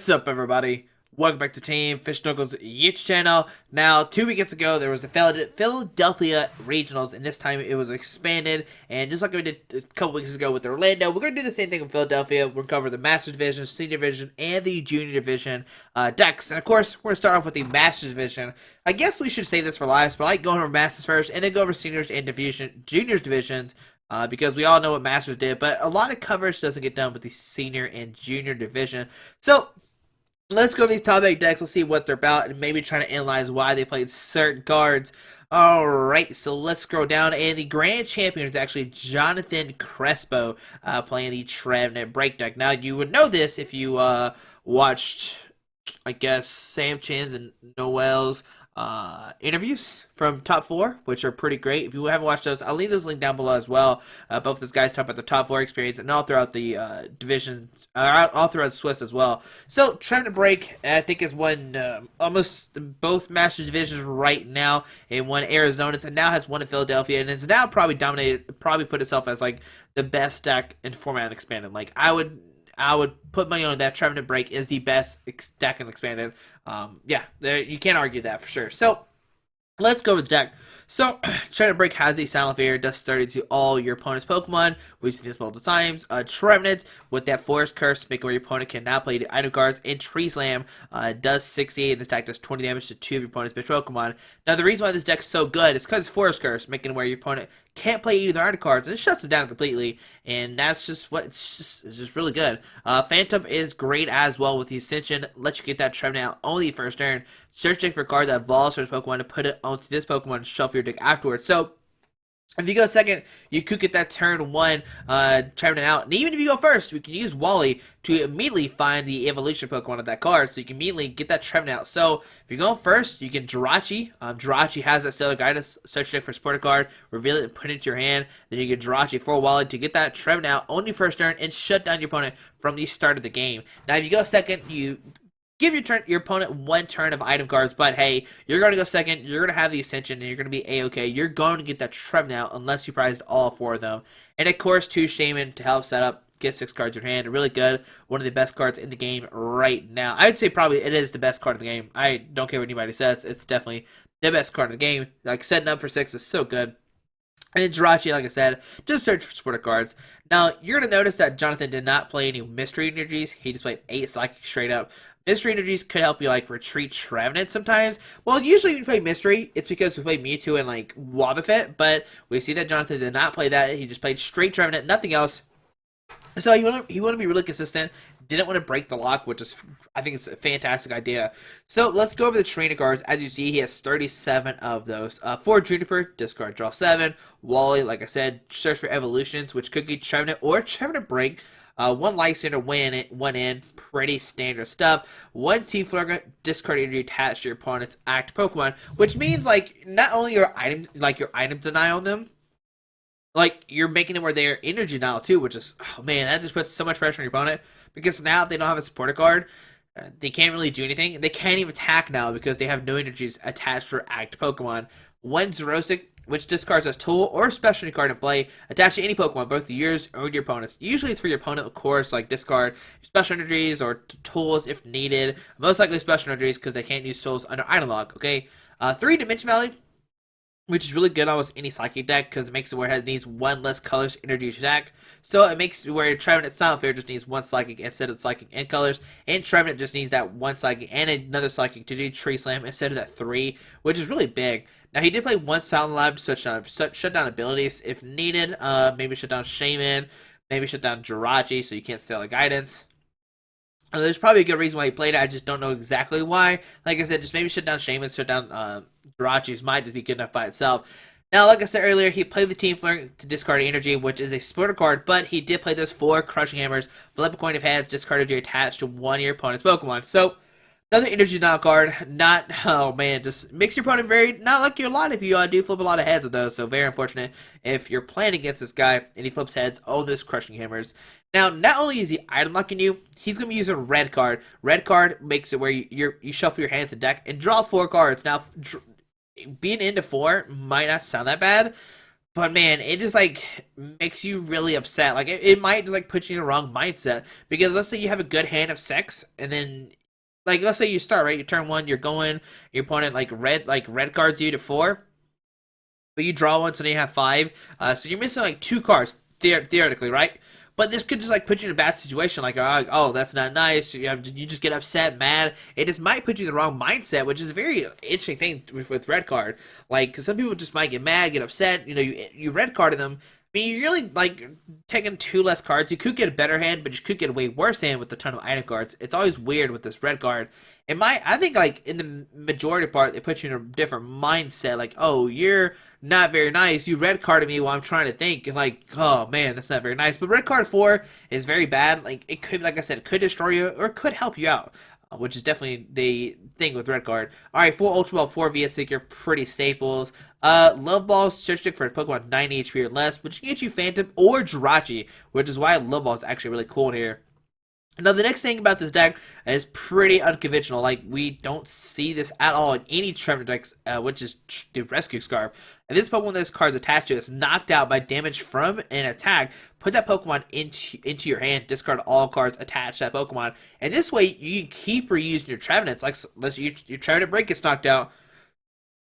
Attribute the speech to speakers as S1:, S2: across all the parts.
S1: What's up, everybody? Welcome back to Team Fish Knuckles YouTube channel. Now, 2 weekends ago, there was the Philadelphia Regionals, and this time it was expanded. And just like we did a couple weeks ago with Orlando, we're going to do the same thing in Philadelphia. We're going to cover the Master Division, Senior Division, and the Junior Division decks. And of course, we're going to start off with the Master Division. I guess we should save this for last, but I like going over Masters first, and then go over Seniors and Juniors divisions. Because we all know what Masters did, but a lot of coverage doesn't get done with the Senior and Junior division. So, let's go to these top 8 decks. Let's see what they're about and maybe try to analyze why they played certain cards. Alright, so let's scroll down. And the grand champion is actually Jonathan Crespo playing the Trevenant Break deck. Now, you would know this if you watched, I guess, Sam Chin's and Noel's interviews from Top 4, which are pretty great. If you haven't watched those, I'll leave those linked down below as well. Both those guys talk about the Top 4 experience and all throughout the divisions, all throughout Swiss as well. So, Trevenant Break, I think, has won almost both Masters divisions right now. It won Arizona, and now has one in Philadelphia, and it's now probably put itself as like the best deck in format expanded. Like, I would put money on that. Trevenant Break is the best deck in expanded. Yeah, you can't argue that for sure. So, let's go with the deck. So, Trevenant Break has a Silent Fear, does 30 to all your opponent's Pokemon. We've seen this multiple times. Trevenant, with that Forest Curse, making where your opponent cannot play the item cards. And Tree Slam does 68, and this deck does 20 damage to 2 of your opponent's bitch Pokemon. Now, the reason why this deck is so good is because Forest Curse, making where your opponent can't play either item cards, and it shuts them down completely, and that's just what it's just really good. Phantom is great as well with the Ascension, lets you get that Trevenant out only first turn. Search deck for a card that evolves for this Pokemon to put it onto this Pokemon and shuffle your deck afterwards. So, if you go second, you could get that turn 1 Trevenant out. And even if you go first, we can use Wally to immediately find the evolution Pokemon of that card. So you can immediately get that Trevenant out. So if you go first, you get Jirachi. Jirachi has that Stellar Guidance. Search deck for a supporter card, reveal it and put it into your hand. Then you get Jirachi for Wally to get that Trevenant out only first turn and shut down your opponent from the start of the game. Now if you go second, you give your opponent 1 turn of item cards, but hey, you're going to go second, you're going to have the Ascension, and you're going to be A-okay. You're going to get that Trevenant out unless you prized all 4 of them. And of course, 2 Shaman to help set up, get 6 cards in your hand. Really good. One of the best cards in the game right now. I'd say probably it is the best card in the game. I don't care what anybody says. It's definitely the best card in the game. Like, setting up for 6 is so good. And Jirachi, like I said, just search for supporter cards. Now, you're going to notice that Jonathan did not play any Mystery Energies. He just played 8 Psychic straight up. Mystery Energies could help you, like, retreat Trevenant sometimes. Well, usually when you play Mystery, it's because we play Mewtwo and, like, Wobbuffet, but we see that Jonathan did not play that. He just played straight Trevenant, nothing else. So he want to be really consistent. Didn't want to break the lock, which is, I think it's a fantastic idea. So let's go over the trainer cards. As you see, he has 37 of those. For Juniper, discard, draw 7. Wally, like I said, search for evolutions, which could be Trevenant or Trevenant Break. 1 Lysander, 1 in, pretty standard stuff. 1 T-Flurga, discard energy attached to your opponent's act Pokemon, which means, like, not only your item denial on them, like, you're making it where they're energy denial too, which is, oh man, that just puts so much pressure on your opponent, because now if they don't have a supporter card, they can't really do anything. They can't even attack now because they have no energies attached to act Pokemon. 1 Xerosic, which discards a tool or specialty card in play, attached to any Pokemon, both yours or your opponent's. Usually it's for your opponent, of course, like discard special energies or tools if needed. Most likely special energies because they can't use tools under item lock, okay? 3 Dimension Valley, which is really good on almost any Psychic deck because it makes it where it needs 1 less colors energy to attack. So it makes it where your Trevenant Silent Fear just needs 1 Psychic instead of Psychic and colors, and Trevenant just needs that 1 Psychic and another Psychic to do Tree Slam instead of that 3, which is really big. Now, he did play 1 Silent Lab to shut down abilities if needed. Maybe shut down Shaman, maybe shut down Jirachi so you can't steal the guidance. There's probably a good reason why he played it. I just don't know exactly why. Like I said, just maybe shut down Shaman, shut down Jirachi's might just be good enough by itself. Now, like I said earlier, he played the Team Flare to discard energy, which is a supporter card, but he did play those 4 Crushing Hammers, flip a coin of heads, discard energy attached to 1 of your opponent's Pokemon. So, another energy denial card, not, oh man, just makes your opponent very, not like you a lot if you do flip a lot of heads with those, so very unfortunate if you're playing against this guy and he flips heads, oh, those Crushing Hammers. Now, not only is he item locking you, he's going to be using a red card. Red card makes it where you shuffle your hands to deck and draw 4 cards. Now, being into 4 might not sound that bad, But man, it just like makes you really upset. Like it might just like put you in the wrong mindset because let's say you have a good hand of six, and then like let's say you start right, you turn one, you're going, your opponent like red cards you to four, but you draw one, so then you have five. So you're missing like two cards theoretically, right? But this could just like put you in a bad situation. Like, oh, that's not nice. You just get upset, mad. It just might put you in the wrong mindset, which is a very interesting thing with red card. Like, cause some people just might get mad, get upset. You know, you red carded them. I mean, you're really like taking two less cards. You could get a better hand, but you could get a way worse hand with a ton of item cards. It's always weird with this red card. I think like in the majority part, they put you in a different mindset. Like, oh, you're not very nice. You red carded me while I'm trying to think. And like, oh man, that's not very nice. But red card 4 is very bad. Like, it could, like I said, it could destroy you or it could help you out. Which is definitely the thing with red card. Alright, 4 Ultra Ball, 4 VS Seeker, pretty staples. Love Ball, search stick for a Pokemon 90 HP or less, which can get you Phantom or Jirachi, which is why Love Ball is actually really cool in here. Now, the next thing about this deck is pretty unconventional. Like, we don't see this at all in any Trevenant decks, which is the Rescue Scarf. And this Pokemon this card is attached to is knocked out by damage from an attack. Put that Pokemon into your hand, discard all cards attached to that Pokemon. And this way, you can keep reusing your Trevenants. Like, let's say your Trevenant Break gets knocked out.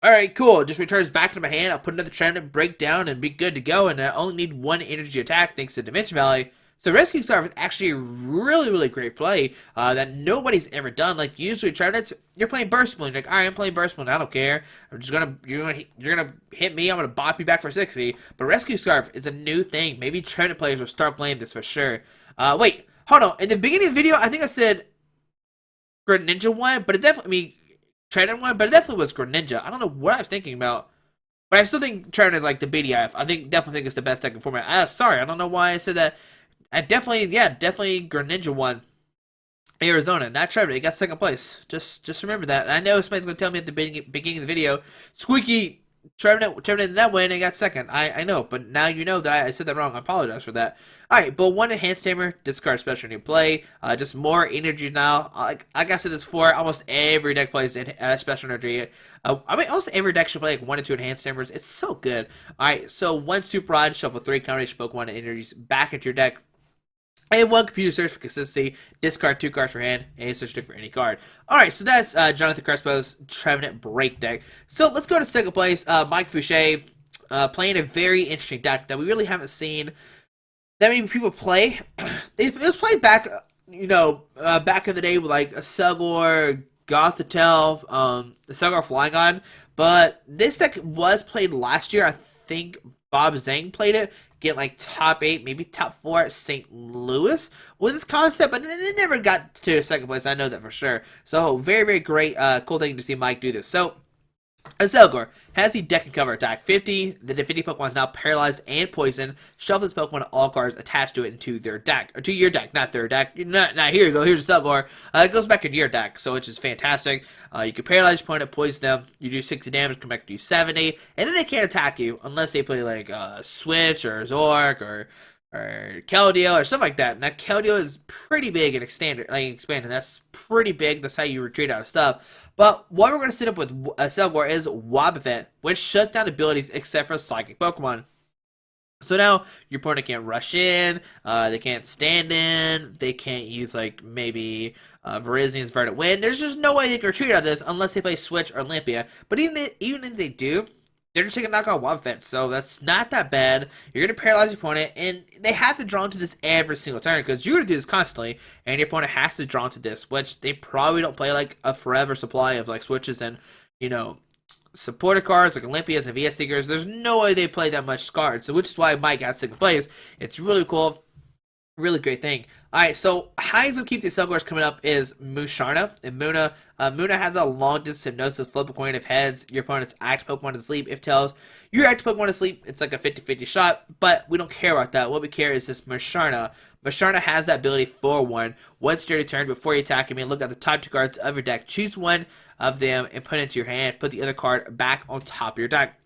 S1: Alright, cool. Just returns back into my hand. I'll put another Trevenant Break down and be good to go. And I only need one energy attack thanks to Dimension Valley. So Rescue Scarf is actually a really, really great play that nobody's ever done. Like usually Trevenants, you're playing Burst Balloon. You're like, alright, I'm playing Burst Balloon. I don't care. You're gonna hit me. I'm gonna bop you back for 60. But Rescue Scarf is a new thing. Maybe Trevenant players will start playing this for sure. Wait, hold on. In the beginning of the video, I think I said Greninja won, but it definitely, I mean, Trevenant won, but it definitely was Greninja. I don't know what I was thinking about. But I still think Trevenant is like the BDF. Definitely think it's the best deck in format. Sorry, I don't know why I said that. I definitely Greninja won Arizona, not Trevor. He got second place. Just remember that. And I know somebody's going to tell me at the beginning of the video, Squeaky, Trevor did not win and got second. I know, but now you know that I said that wrong. I apologize for that. Alright, but one enhanced tamer, discard special new play. Just more energy now. Like I said this before, almost every deck plays special energy. I mean, almost every deck should play like 1 or 2 enhanced tamers. It's so good. Alright, so 1 Super Rod, shuffle 3 combination Pokemon and energies back into your deck. And 1 computer search for consistency, discard 2 cards for hand, and search stick for any card. Alright, so that's Jonathan Crespo's Trevenant Break deck. So let's go to second place. Mike Fouché playing a very interesting deck that we really haven't seen that many people play. It was played back, back in the day with like a Selgor, Gothitelle, Selgor Flygon. But this deck was played last year. I think Bob Zhang played it, get like top 8, maybe top 4 at St. Louis with this concept, but it never got to second place. I know that for sure. So very, very great, cool thing to see Mike do this. So a Zelgor has the deck and cover attack 50. The defending Pokemon is now paralyzed and poisoned. Shuffle this Pokemon all cards attached to it into their deck, or to your deck, not their deck. Not here you go. Here's a Zelgor. It goes back into your deck, so which is fantastic. You can paralyze your opponent, poison them. You do 60 damage, come back to do 70, and then they can't attack you unless they play like Switch or Zork or Keldeo or stuff like that. Now Keldeo is pretty big and expanded. That's pretty big. That's how you retreat out of stuff. But what we're going to set up with Selgor is Wobbuffet, which shuts down abilities except for Psychic Pokemon. So now your opponent can't rush in, they can't stand in, they can't use like maybe Virizian's Verdant Wind. There's just no way they can retreat out of this unless they play Switch or Olympia. But even if they do, they're just taking knockout Wobbuffet, so that's not that bad. You're going to paralyze your opponent, and they have to draw into this every single turn, because you're going to do this constantly, and your opponent has to draw into this, which they probably don't play like a forever supply of like Switches and, supporter cards like Olympias and VS Seekers. There's no way they play that much cards, so which is why Mike got second place. It's really cool. Really great thing. Alright, so how he's going to keep these Selgors coming up is Musharna and Muna. Muna has a long distance hypnosis, flip a coin if heads, your opponent's active Pokemon is asleep. If tails, your active Pokemon is asleep. It's like a 50-50 shot, but we don't care about that. What we care is this Musharna. Musharna has that ability for once during your turn before you attack him, and look at the top 2 cards of your deck. Choose one of them and put it into your hand. Put the other card back on top of your deck.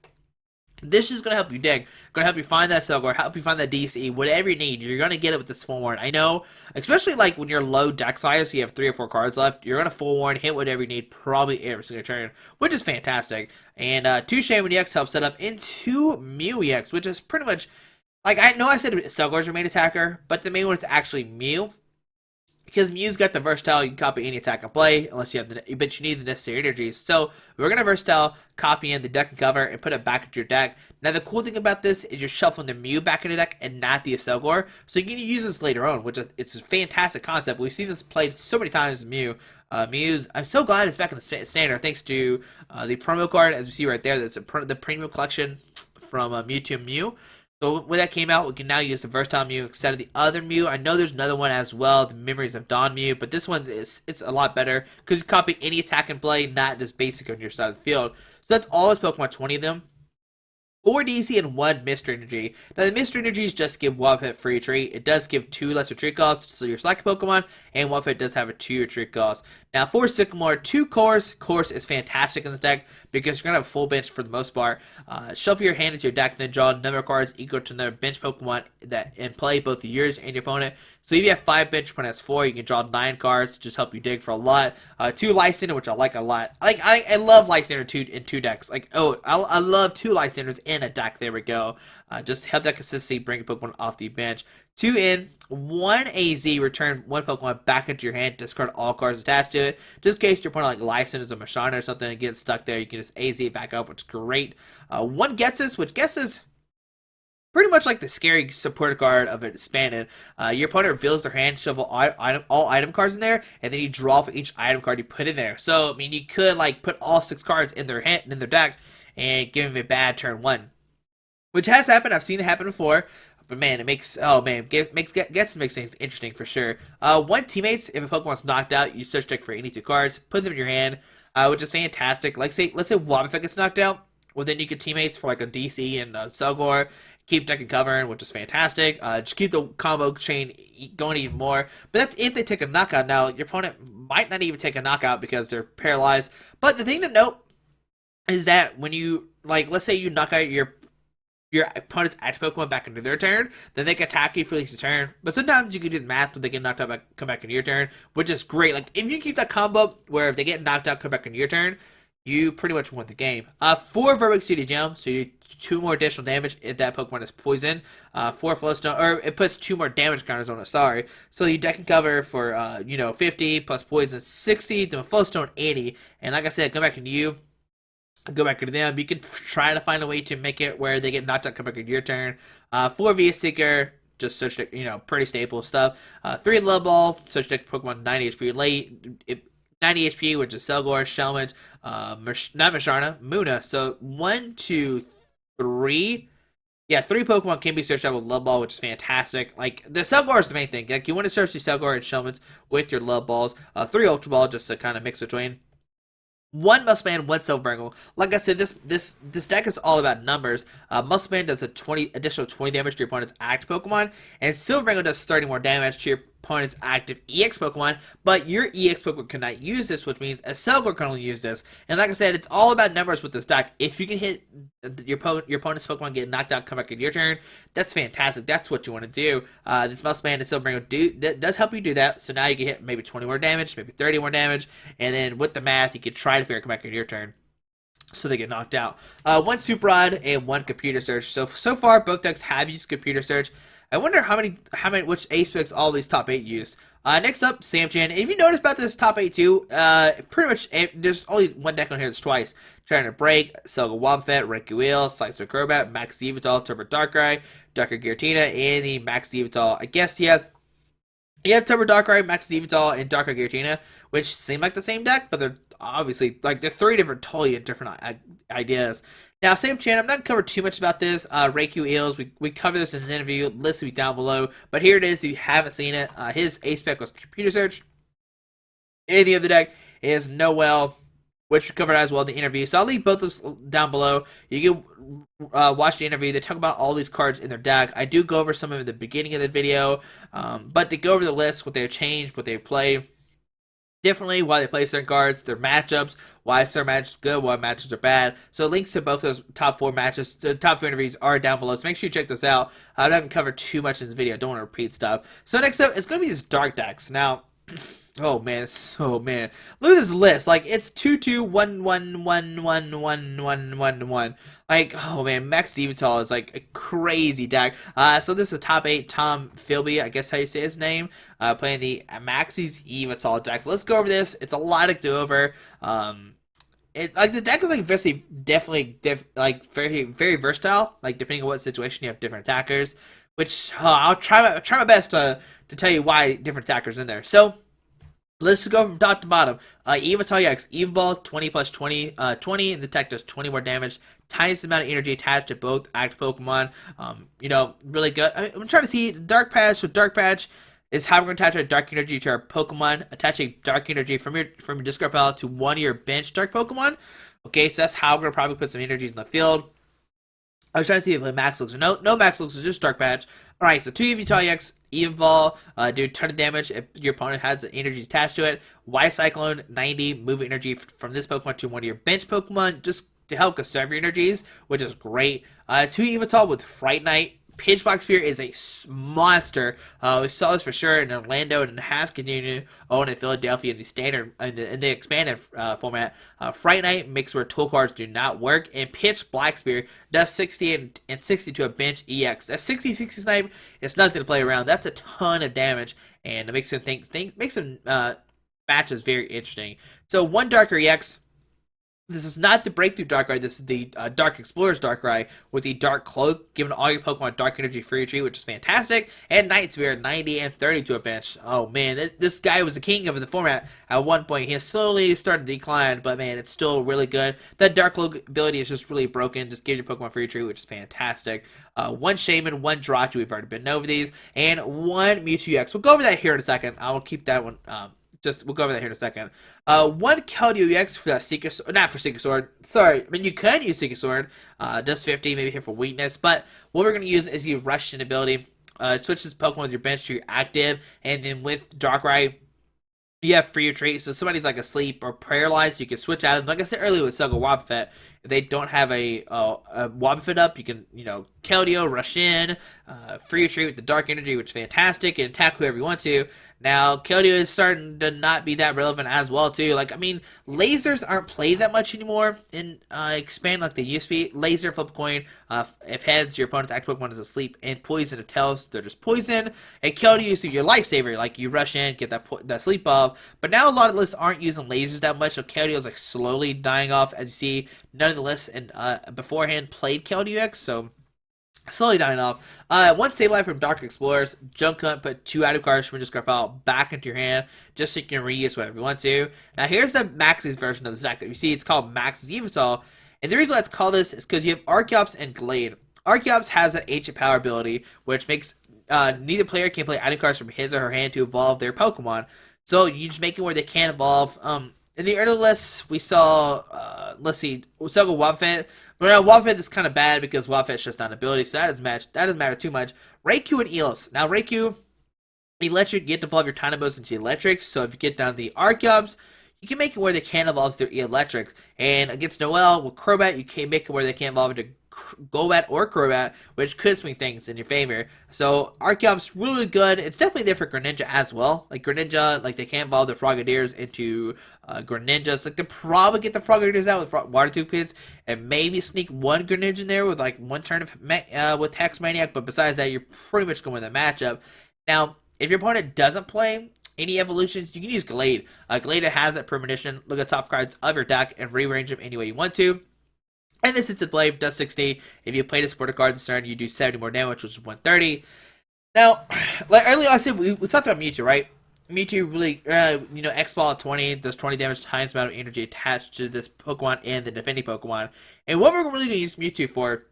S1: This is gonna help you dig, gonna help you find that Silver, help you find that DC, whatever you need. You're gonna get it with this full warn. I know, especially like when you're low deck size, you have 3 or 4 cards left. You're gonna full warn, hit whatever you need, probably every single turn, which is fantastic. And 2 Shaman EX helps set up into Mew EX, which is pretty much like I know I said Selgar's your main attacker, but the main one is actually Mew. Because Mew's got the versatile, you can copy any attack and play, unless you have but you need the necessary energies. So we're gonna versatile, copy in the deck and cover, and put it back into your deck. Now the cool thing about this is you're shuffling the Mew back into the deck and not the Aselgor, so you can use this later on, which is it's a fantastic concept. We've seen this played so many times. Mew, Mew's. I'm so glad it's back in the standard, thanks to the promo card, as you see right there. That's the premium collection from Mewtwo Mew. So when that came out, we can now use the versatile Mew instead of the other Mew. I know there's another one as well, the Memories of Dawn Mew, but this one it's a lot better because you copy any attack and play, not just basic on your side of the field. So that's all his Pokemon, 20 of them. 4 DC and 1 Mist Energy. Now the Mist Energy is just to give Wobbuffet free retreat. It does give 2 less retreat costs, so your select Pokemon, and Wobbuffet does have a 2 retreat cost. Now for Sycamore, 2 Course. Course is fantastic in this deck because you're going to have a full bench for the most part. Shuffle your hand into your deck, then draw a number of cards equal to another bench Pokemon that in play, both yours and your opponent. So if you have 5 bench, your opponent has 4, you can draw 9 cards, just help you dig for a lot. 2 Lysander, which I like a lot. I love Lysander in 2 decks. I love 2 Lysanders in a deck. There we go. Just help that consistency, bring a Pokemon off the bench. 2 in, 1 AZ, return 1 Pokemon back into your hand, discard all cards attached to it. Just in case your opponent like Lysander or Mashana or something and gets stuck there, you can just AZ it back up, which is great. 1 Getsus, which guesses pretty much like the scary supporter card of it expanded. Your opponent reveals their hand, shovel all item cards in there, and then you draw for each item card you put in there. So, I mean, you could like put all 6 cards in their hand, in their deck, and give them a bad turn 1. Which has happened, I've seen it happen before. But man, it makes makes things interesting for sure. 1 Teammates, if a Pokemon's knocked out, you search deck for any 2 cards, put them in your hand, which is fantastic. Let's say Wobbuffet gets knocked out, well then you could Teammates for like a DC and Selgor, keep deck and covering, which is fantastic. Just keep the combo chain going even more. But that's if they take a knockout. Now your opponent might not even take a knockout because they're paralyzed. But the thing to note is that when you let's say you knock out your opponent's active Pokemon back into their turn, then they can attack you for at least a turn. But sometimes you can do the math when they get knocked out, come back into your turn, which is great. Like, if you keep that combo where if they get knocked out, come back into your turn, you pretty much won the game. 4 Verbic City Gem, so you do 2 more additional damage if that Pokemon is poisoned. 4 Flowstone, or it puts 2 more damage counters on it, sorry. So you deck and cover for, 50, plus poison 60, then Flowstone 80. And like I said, come back into you. Go back into them. You can try to find a way to make it where they get knocked out, come back into your turn. 4 VS Seeker, just search deck, pretty staple stuff. 3 Love Ball, search deck Pokemon 90 HP late. 90 HP, which is Selgor, Shelmet, not Masharna, Muna. So 1, 2, 3. Yeah, 3 Pokemon can be searched out with Love Ball, which is fantastic. Like, the Selgor is the main thing. Like, you want to search the Selgor and Shelmets with your Love Balls. 3 Ultra Ball, just to kind of mix between. 1 Muscleman, 1 Silverbrangle. Like I said, this deck is all about numbers. Muscleman does a additional 20 damage to your opponent's active Pokemon, and Silverbrangle does 30 more damage to your opponent's active EX Pokemon, but your EX Pokemon cannot use this, which means a Selgor can only use this. And like I said, it's all about numbers with this deck. If you can hit your opponent's Pokemon get knocked out, come back in your turn, that's fantastic. That's what you want to do. This Muscleman and Silverbrangle does help you do that, so now you can hit maybe 20 more damage, maybe 30 more damage, and then with the math, you can try to figure come back in your turn. So they get knocked out. 1 Super Rod and 1 Computer Search. So far, both decks have used Computer Search. I wonder which ace picks all these top 8 use. Next up, Samchan. If you notice about this top 8 too, pretty much there's only 1 deck on here that's twice. Trying to Break, Selga Wobbuffet, Ranky Slicer Crobat, Max Yveltal, Turbo Darkrai, Darker Giratina, and the Max Yveltal. I guess you have Turbo Darkrai, Max Yveltal, and Darker Giratina, which seem like the same deck, but they're obviously they're 3 totally different ideas. Now, Samchan, I'm not going to cover too much about this. Reiki Eels, we covered this in an interview. List will be down below. But here it is if you haven't seen it. His ace spec was Computer Search. And the other deck is Noel, which we covered as well in the interview. So I'll leave both those down below. You can watch the interview. They talk about all these cards in their deck. I do go over some of them at the beginning of the video. But they go over the list, what they've changed, what they play. differently, why they play certain cards, their matchups, why certain matchups are good, why matchups are bad. So links to both those top 4 matchups, the top 4 interviews are down below. So make sure you check those out. I don't cover too much in this video. I don't want to repeat stuff. So next up, it's going to be this dark decks. Now, oh man, oh man, look at this list. Like it's 2-2-1-1-1-1-1-1-1-1. Like oh man, Max Divital is like a crazy deck. So this is top 8 Tom Philby, I guess how you say his name. Playing the Maxis Evital deck. So let's go over this. It's a lot to go over. Like the deck is like definitely like very versatile. Like depending on what situation you have different attackers. Which I'll try my best to tell you why different attackers are in there. So. Let's just go from top to bottom. Evital EX, Evil 20 plus 20, 20, and the tech does 20 more damage. Tiniest amount of energy attached to both active Pokemon. You know, really good. I'm trying to see Dark Patch. So Dark Patch is how we're going to attach our Dark Energy to our Pokemon. Attach a Dark Energy from your discard pile to one of your bench Dark Pokemon. Okay, so that's how we're going to probably put some energies in the field. I was trying to see if it Max looks or no Max looks, just Dark Patch. Alright, so 2 Evital EX, Evolve, do a ton of damage if your opponent has energy attached to it. Y Cyclone, 90, move energy from this Pokemon to one of your bench Pokemon, just to help conserve your energies, which is great. 2 Evital with Fright Knight. Pitch Black Spear is a monster. We saw this for sure in Orlando and has continued to own in Philadelphia in the standard in the expanded format. Fright Knight mixed where tool cards do not work, and Pitch Black Spear does 60 and 60 to a bench EX. That 60-60 snipe is nothing to play around. That's a ton of damage, and it makes them makes them matches very interesting. So one Darker EX. This is not the Breakthrough Darkrai, this is the Dark Explorer's Darkrai with the Dark Cloak, giving all your Pokemon Dark Energy free retreat, which is fantastic, and Night Sphere, 90 and 30 to a bench. Oh man, this guy was the king of the format at one point. He has slowly started to decline, but man, it's still really good. That Dark Cloak ability is just really broken, just give your Pokemon free retreat, which is fantastic. One Shaman, one Jirachi, we've already been over these, and one Mewtwo X. We'll go over that here in a second. I will keep that one we'll go over that here in a second. One Keldeo EX for that Secret Sword, not for Secret Sword, sorry, I mean you can use Secret Sword, does 50, maybe here for weakness, but what we're going to use is the Russian ability. Switch this Pokemon with your bench to your active, and then with Darkrai, you have free retreat, so somebody's like asleep or paralyzed, you can switch out of them. Like I said earlier with Sugo Wobbuffet, if they don't have a Wobbuffet up, you can, Keldeo, rush in, free retreat with the Dark Energy, which is fantastic, and attack whoever you want to. Now, Keldeo is starting to not be that relevant as well, too. Like, I mean, lasers aren't played that much anymore in Expand like they used to be. Laser, flip a coin. If heads, your opponent's active Pokemon is asleep. And poison, if tails, they're just poison. And Keldeo used to be your lifesaver. Like, you rush in, get that sleep off. But now a lot of lists aren't using lasers that much, so Keldeo is, like, slowly dying off. As you see, none of the lists beforehand played Keldeo X, so slowly dying off. One Sableye from Dark Explorers. Junk Hunt, put 2 active cards from your discard pile back into your hand, just so you can reuse whatever you want to. Now here's the Max's version of the deck. You see it's called Max's Evital, and the reason why it's called this is because you have Archeops and Glade. Archeops has that Ancient Power ability, which makes neither player can play item cards from his or her hand to evolve their Pokemon. So you just make it where they can evolve. In the early lists, we saw, let's see, Sugo Wobbuffet. But Wobbuffet is kind of bad because Wobbuffet's just not an ability, so that doesn't matter too much. Raikou and Eos. Now, Raikou, Electric, you get to evolve your Tynamos into Electrics, so if you get down to the Archeops, you can make it where they can evolve their Electrics. And against Noelle, with Crobat, you can make it where they can evolve into Golbat or Crobat, which could swing things in your favor. So Archeops really good. It's definitely there for Greninja as well. Like Greninja, like they can evolve the Frogadiers into Greninjas. Like they probably get the Frogadiers out with Water Tube Pits and maybe sneak one Greninja in there with like one turn of with Hex Maniac. But besides that, you're pretty much going with a matchup. Now, if your opponent doesn't play any evolutions, you can use Glade. Glade has that premonition. Look at top cards of your deck and rearrange them any way you want to. And this hits at blade, does 60. If you played a supporter card this turn, you do 70 more damage, which is 130. Now, like earlier I said, we talked about Mewtwo, right? Mewtwo really, X-Ball at 20, does 20 damage times the amount of energy attached to this Pokemon and the defending Pokemon. And what we're really going to use Mewtwo for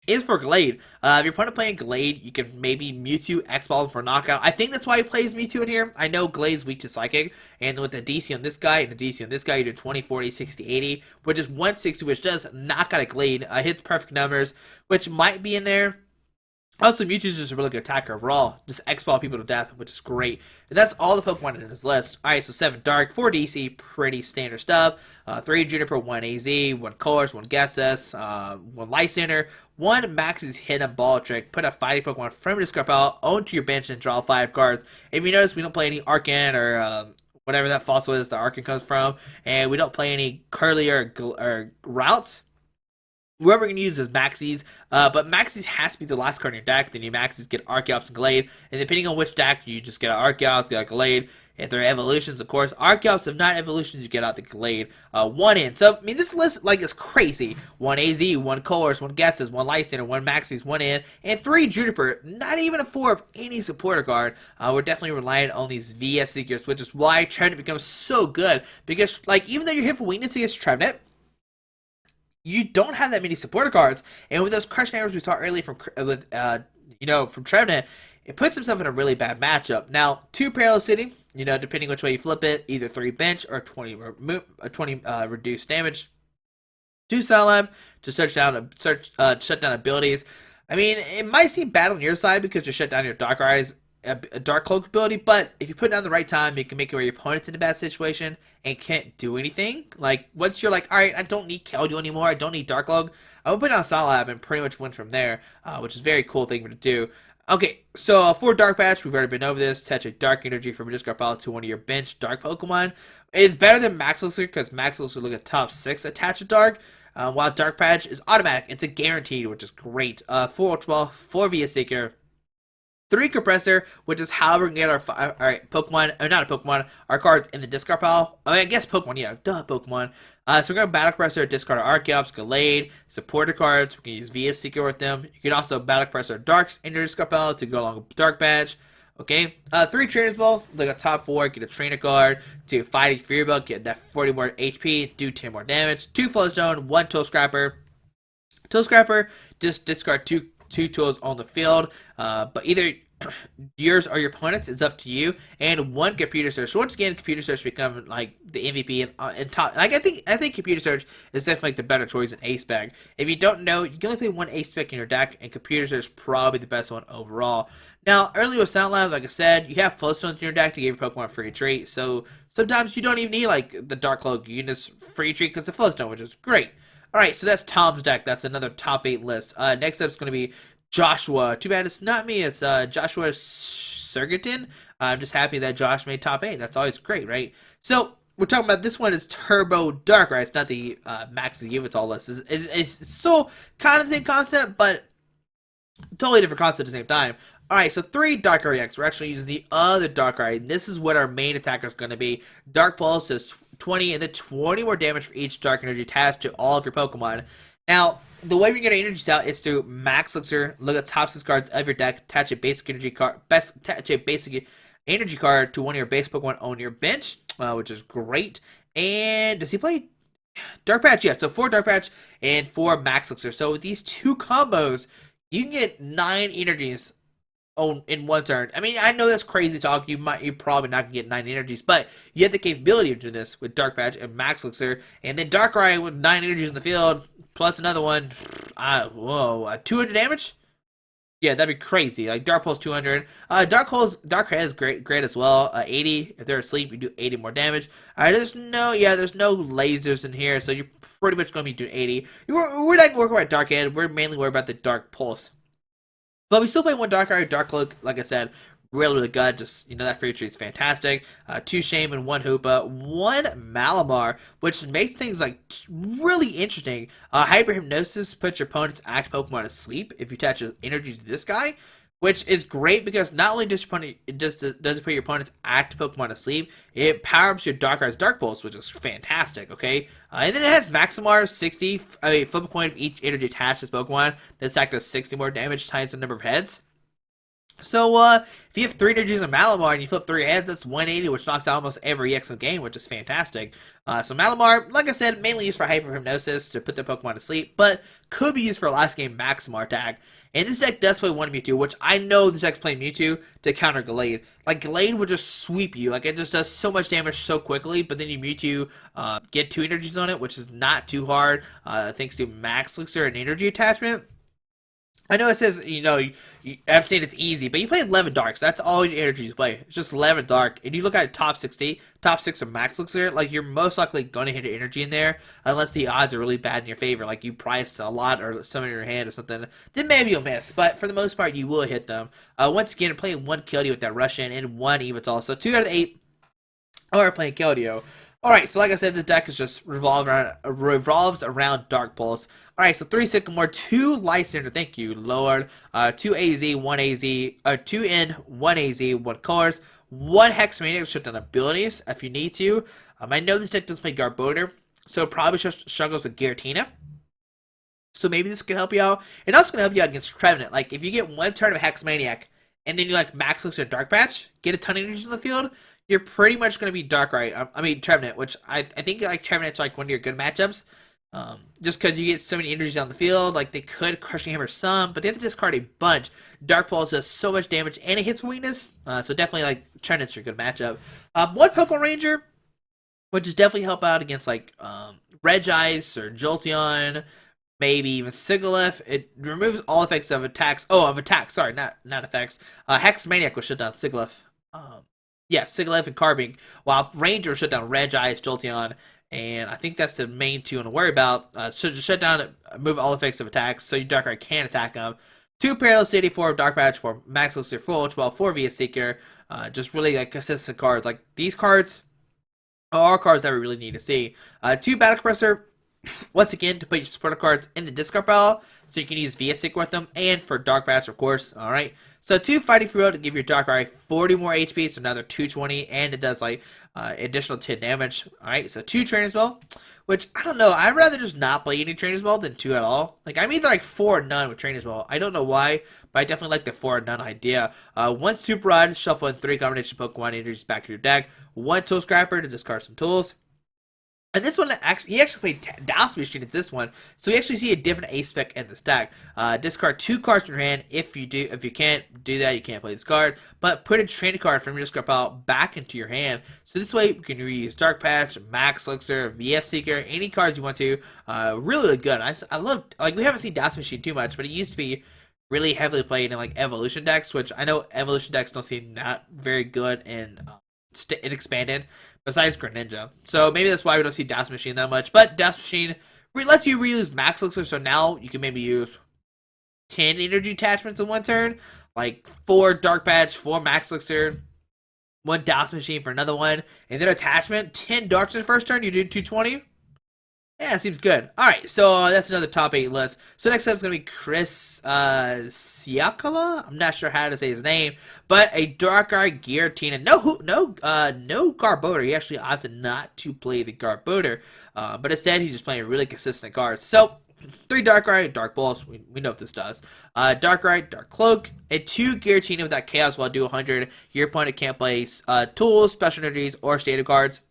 S1: is for Glade. If you're opponent playing Glade, you can maybe Mewtwo X-Ball for knockout. I think that's why he plays Mewtwo in here. I know Glade's weak to Psychic, and with the DC on this guy and the DC on this guy, you do 20, 40, 60, 80, which is 160, which does knock out a Glade. Hits perfect numbers, which might be in there Also, Mewtwo's just a really good attacker overall. Just X-Ball people to death, which is great. And that's all the Pokemon in his list. Alright, so 7 Dark, 4 DC, pretty standard stuff. 3 Juniper, 1 AZ, 1 Colors, 1 Ghetsis, 1 Lysander, 1 Max's Hidden Ball Trick. Put a fighting Pokemon from your discard pile onto your bench and draw 5 cards. If you notice, we don't play any Arcan or whatever that fossil is the Arcan comes from. And we don't play any Curly or Routes. Whoever we're going to use is Maxis, but Maxis has to be the last card in your deck. Then you Maxis get Archeops and Glade, and depending on which deck, you just get Archeops, get a Glade. If they're evolutions, of course, Archeops. If not evolutions, you get out the Glade. 1 in. So, I mean, this list, like, is crazy. 1 AZ, 1 Colors, 1 Ghetsis, 1 Lysander, 1 Maxis, 1 in, and 3 Juniper. Not even a 4 of any supporter card. We're definitely relying on these VS Seekers, which is why Trevenant becomes so good. Because, like, even though you're hit for weakness against Trevenant, you don't have that many supporter cards, and with those crush numbers we saw earlier from from Trevenant, it puts himself in a really bad matchup. Now, 2 Parallel City, depending which way you flip it, either 3 bench or 20 reduced damage. 2 Salam to shut down abilities. I mean, it might seem bad on your side because you shut down your Dark Eyes, a Dark Cloak ability, but if you put it down the right time, you can make it where your opponent's in a bad situation and can't do anything. Like, once you're like, alright, I don't need Keldeo anymore, I don't need Dark Cloak, I will put down Salab and pretty much win from there, which is a very cool thing to do. Okay, so for Dark Patch, we've already been over this. Attach a Dark Energy from your discard pile to one of your bench Dark Pokemon. It's better than Max Elixir because Max Elixir look at top 6 attach a Dark. While Dark Patch is automatic, it's a guaranteed, which is great. 4 Ultra Ball, 4 VS Seeker, 3 Compressor, which is how we're going to get our Pokemon, or not a Pokemon, our cards in the discard pile. I mean, I guess Pokemon, yeah, duh, Pokemon. So we're going to Battle Compressor, discard our Archeops, Glade, supporter cards. We can use VS Seeker with them. You can also Battle Compressor Darks in your discard pile to go along with Dark Badge. Okay, 3 Trainer's Ball, like a top 4, get a Trainer card. 2 Fighting Fury Ball, get that 40 more HP, do 10 more damage. 2 Flowstone, 1 Toe Scrapper. Toe Scrapper, just discard 2 tools on the field, but either yours or your opponent's, it's up to you. And 1 Computer Search. So once again, Computer Search become like the MVP and top. Like I think Computer Search is definitely like the better choice than Ace Spec. If you don't know, you can only play 1 Ace Spec in your deck, and Computer Search is probably the best one overall. Now, earlier with Sound Lab, like I said, you have Flowstones in your deck to give your Pokemon free treat. So sometimes you don't even need like the Dark Cloak. You can just free treat because of Flowstone, which is great. Alright, so that's Tom's deck. That's another top 8 list. Next up is going to be Joshua. Too bad it's not me. It's Joshua Sergeton. I'm just happy that Josh made top 8. That's always great, right? So, we're talking about this one is Turbo Dark, right? It's not the Max Give It's All list. It's still kind of the same concept, but totally different concept at the same time. Alright, so 3 Dark X. We're actually using the other Dark Eye. This is what our main attacker is going to be. Dark Pulse does 20 and then 20 more damage for each Dark Energy attached to all of your Pokemon. Now, the way we get our energies out is through Max Elixir. Look at top 6 cards of your deck. Attach a basic energy card. Attach a basic energy card to one of your base Pokemon on your bench, which is great. And does he play Dark Patch? Yeah, so 4 Dark Patch and 4 Max Elixir. So with these 2 combos, you can get 9 energies in 1 turn. I mean, I know that's crazy talk. You're probably not gonna get 9 energies, but you have the capability of doing this with Dark Patch and Max Elixir, and then Darkrai with 9 energies in the field plus another one. 200 damage. Yeah, that'd be crazy. Like Dark Pulse 200. Darkrai is great as well. 80. If they're asleep, you do 80 more damage. There's no lasers in here, so you're pretty much gonna be doing 80. We're not worried about Dark Head. We're mainly worried about the Dark Pulse. But we still play 1 Darkrai, Dark Cloak, like I said, really good. Just, that free treat's fantastic. 2 Shame and 1 Hoopa, 1 Malamar, which makes things, like, really interesting. Hyper Hypnosis puts your opponent's active Pokemon to sleep if you attach energy to this guy, which is great because not only does it put your opponent's active Pokemon to sleep, it powers your Darkrai's Dark Pulse, which is fantastic, okay? And then it has Maximar 60, flip a coin of each energy attached to this Pokemon. This attack does 60 more damage times the number of heads. So, if you have 3 energies on Malamar and you flip 3 heads, that's 180, which knocks out almost every EX in the game, which is fantastic. So Malamar, like I said, mainly used for Hyper Hypnosis to put the Pokemon to sleep, but could be used for a last game Maximar attack. And this deck does play 1 Mewtwo, which I know this deck's playing Mewtwo to counter Glade. Like, Glade would just sweep you. Like, it just does so much damage so quickly, but then you Mewtwo get 2 energies on it, which is not too hard, thanks to Max Elixir and energy attachment. I know it says, I'm saying it's easy, but you play 11 darks. That's all your energies you play. It's just 11 dark. And you look at top 60, top 6 of max elixir, like you're most likely going to hit an energy in there, unless the odds are really bad in your favor, like you price a lot or some in your hand or something. Then maybe you'll miss, but for the most part, you will hit them. Once again, playing one Keldeo with that Russian and one Evital. So 2 out of the 8 are playing Keldeo. Alright, so like I said, this deck is just revolves around Dark Pulse. Alright, so 3 Sycamore, 2 Lysander, thank you, Lord. 2 AZ, 1 AZ, 2 N, 1 AZ, 1 Colors, 1 Hexmaniac, shut down abilities if you need to. I know this deck does play Garbodor, so it probably struggles with Giratina. So maybe this can help you out. And also can help you out against Trevenant. Like, if you get one turn of Hexmaniac, and then you like max looks at Dark Patch, get a ton of energies in the field, you're pretty much going to be Darkrai. I mean, Trevenant, which I think like Trevenant's like one of your good matchups. Just because you get so many energies on the field, like they could Crushing Hammer some, but they have to discard a bunch. Dark Pulse does so much damage, and it hits for weakness, so definitely like Trevenant's your good matchup. One Pokemon Ranger, which is definitely help out against like Regice or Jolteon, maybe even Sigilyph. It removes all effects of attacks. Oh, of attacks. Sorry, not effects. Hexmaniac will shut down Sigilyph. Yeah, Sigilyph and Carbink, while Ranger shut down Regice, Jolteon, and I think that's the main two to worry about. So just shut down, move all effects of attacks, so your Darkrai can attack them. 2 Perilous City, 4 Dark Patch, 4 Max Elixir Full, 12, 4 VS Seeker. Just really like consistent cards. Like these cards are cards that we really need to see. 2 Battle Compressor, once again, to put your supporter cards in the discard pile, so you can use VS Seeker with them, and for Dark Patch, of course. Alright. So 2 Fighting Fury to give your Darkrai 40 more HP, so another 220, and it does like additional 10 damage. Alright, so 2 Trainer Spell, which I don't know, I'd rather just not play any Trainer Spell than 2 at all. Like I'm either like 4 or none with Trainer Spell. I don't know why, but I definitely like the 4 or none idea. 1 Super Rod, shuffle in 3 combination Pokemon energies back to your deck. 1 Tool Scrapper to discard some tools. And this one, he actually played Dowsing Machine at this one, so we actually see a different aspect in the stack. Discard 2 cards from your hand. If you can't do that, you can't play this card. But put a training card from your discard pile back into your hand. So this way, you can reuse Dark Patch, Max Elixir, VS Seeker, any cards you want to. Really good. I love, like, we haven't seen Dowsing Machine too much, but it used to be really heavily played in like evolution decks, which I know evolution decks don't seem that very good in expanded, besides Greninja. So maybe that's why we don't see Dowsing Machine that much. But Dowsing Machine lets you reuse Max Elixir, so now you can maybe use 10 energy attachments in one turn, like 4 Dark Patch, 4 Max Elixir, 1 Dowsing Machine for another one, and then attachment 10 Darks in the first turn. You do 220. Yeah, seems good. Alright, so that's another top 8 list. So next up is going to be Chris Siakala? I'm not sure how to say his name. But a Darkrai Giratina. No Garbodor. He actually opted not to play the Garbodor. But instead, he's just playing really consistent cards. So, 3 Darkrai, Dark Pulse. We know what this does. Darkrai, Dark Cloak. And 2 Giratina with that Chaos while do 100. Your opponent can't play tools, special energies, or standard cards.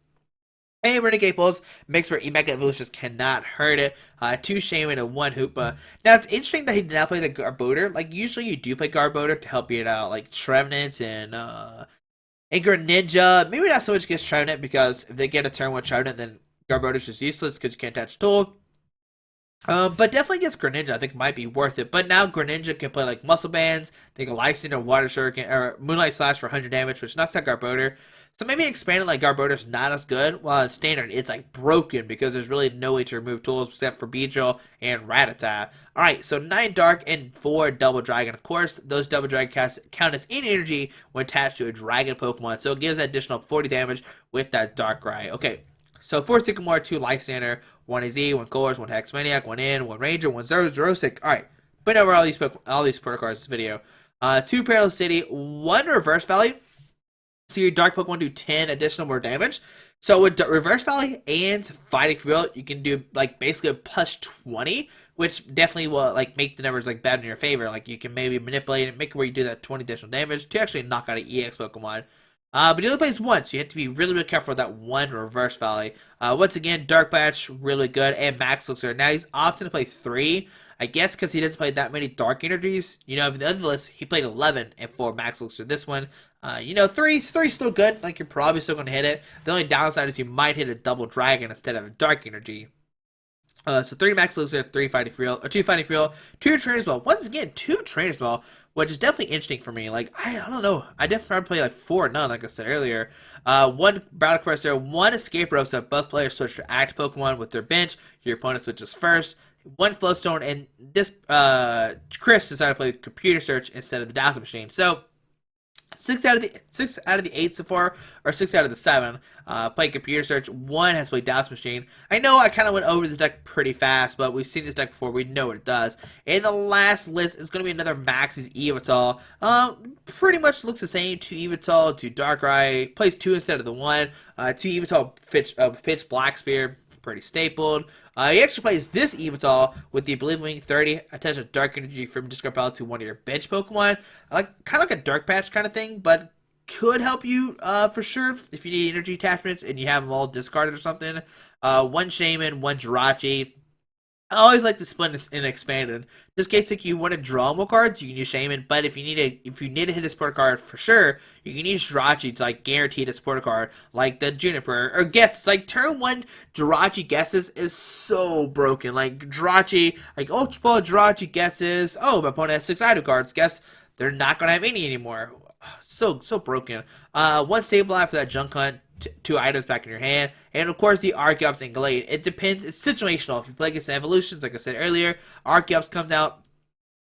S1: And Renegade Pulse makes where Mega Evolutions cannot hurt it. 2 Shaman and 1 Hoopa. Now, it's interesting that he did not play the Garbodor. Like, usually you do play Garbodor to help you out. Like, Trevenant and Greninja. Maybe not so much against Trevenant, because if they get a turn 1 Trevenant, then Garbodor is just useless because you can't attach a tool. But definitely against Greninja, I think might be worth it. But now Greninja can play like Muscle Bands. They can Lysander, Water Shuriken, or Moonlight Slash for 100 damage, which knocks out Garbodor. So maybe expanded like Garbodor is not as good, while in standard it's like broken because there's really no way to remove tools except for Beedrill and Rattata. Alright, so 9 Dark and 4 Double Dragon. Of course, those Double Dragon count as any energy when attached to a Dragon Pokemon, so it gives that additional 40 damage with that Darkrai. Okay, so 4 Sycamore, 2 Lysander, 1 AZ, 1 Colors, 1 Hexmaniac, 1 N, 1 Ranger, 1 Xerosic. Alright, been over all these supporter cards in this video. 2 Perilous City, 1 Reverse Valley. So your Dark Pokemon do 10 additional more damage. So with Reverse Valley and Fighting Fury, you can do like basically a plus 20, which definitely will like make the numbers like bad in your favor. Like you can maybe manipulate it, make it where you do that 20 additional damage to actually knock out an EX Pokemon. But he only plays once, so you have to be really, really careful with that 1 Reverse Valley. Once again, Dark Patch, really good, and Max Elixir. Now he's opting to play 3, I guess because he doesn't play that many Dark Energies. You know, in the other list, he played 11 and 4 Max Elixir. This one, 3's still good. Like, you're probably still going to hit it. The only downside is you might hit a Double Dragon instead of a Dark Energy. So 3 Max Elixir, 3 Fighting Fuel, or 2 Fighting Fuel, 2 Trainers Ball. Once again, 2 Trainers Ball, which is definitely interesting for me. Like, I don't know. I definitely probably play like 4 none, like I said earlier. 1 Battle Crusher, 1 Escape Rope, so both players switch to Act Pokemon with their bench. Your opponent switches first. 1 Flowstone, and this Chris decided to play Computer Search instead of the Dazzle Machine. So, 6 out of the 8 so far, or 6 out of the 7, played Computer Search. 1 has played Dazzle Machine. I know I kind of went over this deck pretty fast, but we've seen this deck before. We know what it does. And the last list is going to be another Max's Evital. Pretty much looks the same. 2 Evital, 2 Darkrai. Plays 2 instead of the 1. 2 Evital pitch Black Spear. Pretty stapled. He actually plays this Evital with the Believe Wing 30, attach a Dark Energy from Discard Pile to one of your bench Pokemon. Kind of like a Dark Patch kind of thing, but could help you for sure if you need energy attachments and you have them all discarded or something. 1 Shaman, 1 Jirachi. I always like to split and expanded. Just in case like you want to draw more cards, you can use Shaman. But if you need to hit a support card for sure, you can use Jirachi to like guarantee the support card, like the Juniper or Gets. Like turn 1 Jirachi Guesses is so broken. Like Jirachi, like Ultra Ball Jirachi Guesses. Oh, my opponent has 6 item cards. Guess they're not gonna have any anymore. So broken. 1 Sableye for that Junk Hunt. 2 items back in your hand, and of course the Archeops and Glade. It depends, it's situational. If you play against Evolutions, like I said earlier, Archeops comes out,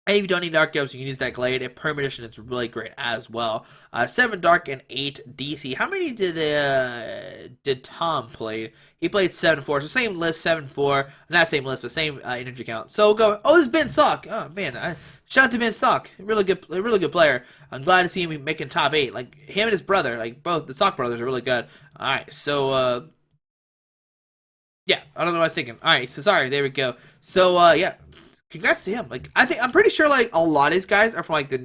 S1: and if you don't need Archeops, you can use that Glade. And Permission is really great as well. 7 Dark and 8 DC. How many did Tom play? He played 7-4, so same list, 7-4. Not same list, but same energy count. So we'll go. Oh, this is Ben Sock. Oh man, shout out to Ben Sock. Really good player. I'm glad to see him making top 8. Like him and his brother, like both the Sock brothers are really good. All right, so yeah, I don't know what I was thinking. All right, so sorry. There we go. So yeah. Congrats to him. Like I'm pretty sure like a lot of these guys are from like the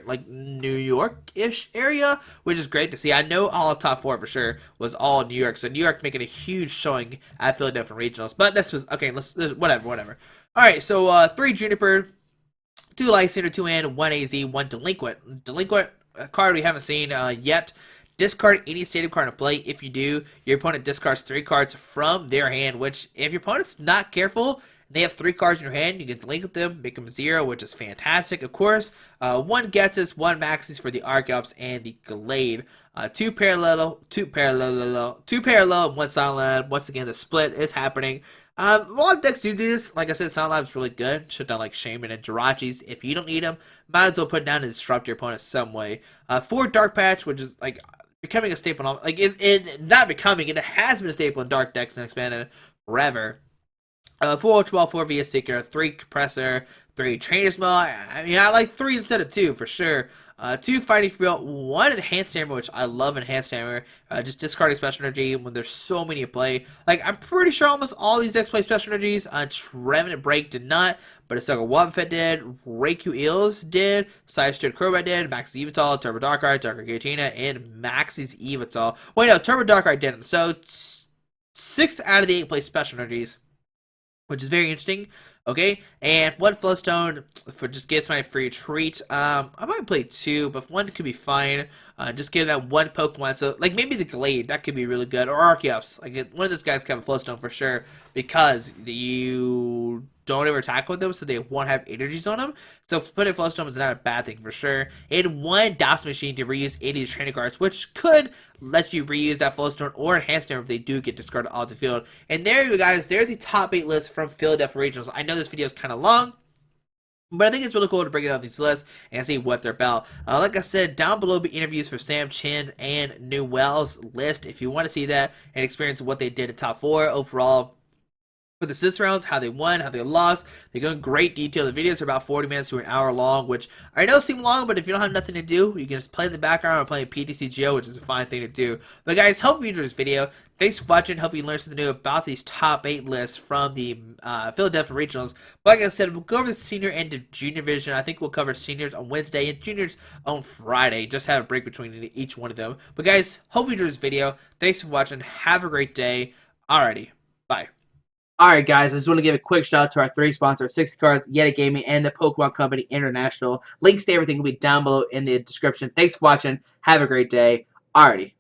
S1: like New York-ish area, which is great to see. I know all top 4 for sure was all New York, so New York making a huge showing at Philadelphia Regionals. But this was okay. Let's whatever. All right, so 3 Juniper, 2 Lysander, 2 N, 1 AZ, 1 Delinquent. Delinquent card we haven't seen yet. Discard any stadium card in play. If you do, your opponent discards 3 cards from their hand, which if your opponent's not careful, they have 3 cards in your hand. You can link with them, make them 0, which is fantastic. Of course, 1 Getsus, 1 Maxis for the Archeops and the Glade. 2 parallel, 1 Silent Lab. Once again, the split is happening. A lot of decks do this. Like I said, Silent Lab's really good. Shut down like Shaman and Jirachis. If you don't need them, might as well put down and disrupt your opponent some way. 4 Dark Patch, which is like becoming a staple. Like it not becoming, it has been a staple in Dark decks and expanded forever. 4 Ultra Ball, 4 VS Seeker, 3 Compressor, 3 Trainer's Maul. I mean, I like 3 instead of 2 for sure. 2 Fighting Fuel, 1 Enhanced Hammer, which I love Enhanced Hammer. Just discarding Special Energy when there's so many to play. Like, I'm pretty sure almost all these decks play Special Energies. Trevenant Break did not, but Asaka Wobbuffet did. Reiku Eels did. Sidestorm Crobat did. Max's Evital, Turbo Darkrai, Darkrai Giratina, and Max's Evital. Wait, no, Turbo Darkrai didn't. So, 6 out of the 8 play Special Energies, which is very interesting. Okay, and 1 Flowstone for just gets my free treat. I might play 2, but 1 could be fine. Just get that 1 Pokemon. So, like, maybe the Glade, that could be really good. Or Archeops. Like, one of those guys can have a Flowstone for sure, because you don't ever attack with them, so they won't have energies on them. So, putting Flowstone is not a bad thing for sure. And 1 Dazzle Machine to reuse 80 training cards, which could let you reuse that Flowstone or enhance them if they do get discarded off the field. And there you go, guys. There's the top 8 list from Philadelphia Regionals. I know this video is kind of long, but I think it's really cool to break out these lists and see what they're about. Like I said, down below be interviews for Sam Chin and Newell's list if you want to see that and experience what they did at top 4 overall for the 6 rounds, how they won, how they lost. They go in great detail. The videos are about 40 minutes to an hour long, which I know seem long, but if you don't have nothing to do, you can just play in the background or play PTCGO, which is a fine thing to do. But guys, hope you enjoyed this video. Thanks for watching. Hope you learned something new about these top 8 lists from the Philadelphia Regionals. But like I said, we'll go over the senior and the junior division. I think we'll cover seniors on Wednesday and juniors on Friday. Just have a break between each one of them. But guys, hope you enjoyed this video. Thanks for watching. Have a great day. Alrighty. Bye. Alright guys, I just want to give a quick shout out to our 3 sponsors, 60 Cards, Yeti Gaming, and the Pokemon Company International. Links to everything will be down below in the description. Thanks for watching. Have a great day. Alrighty.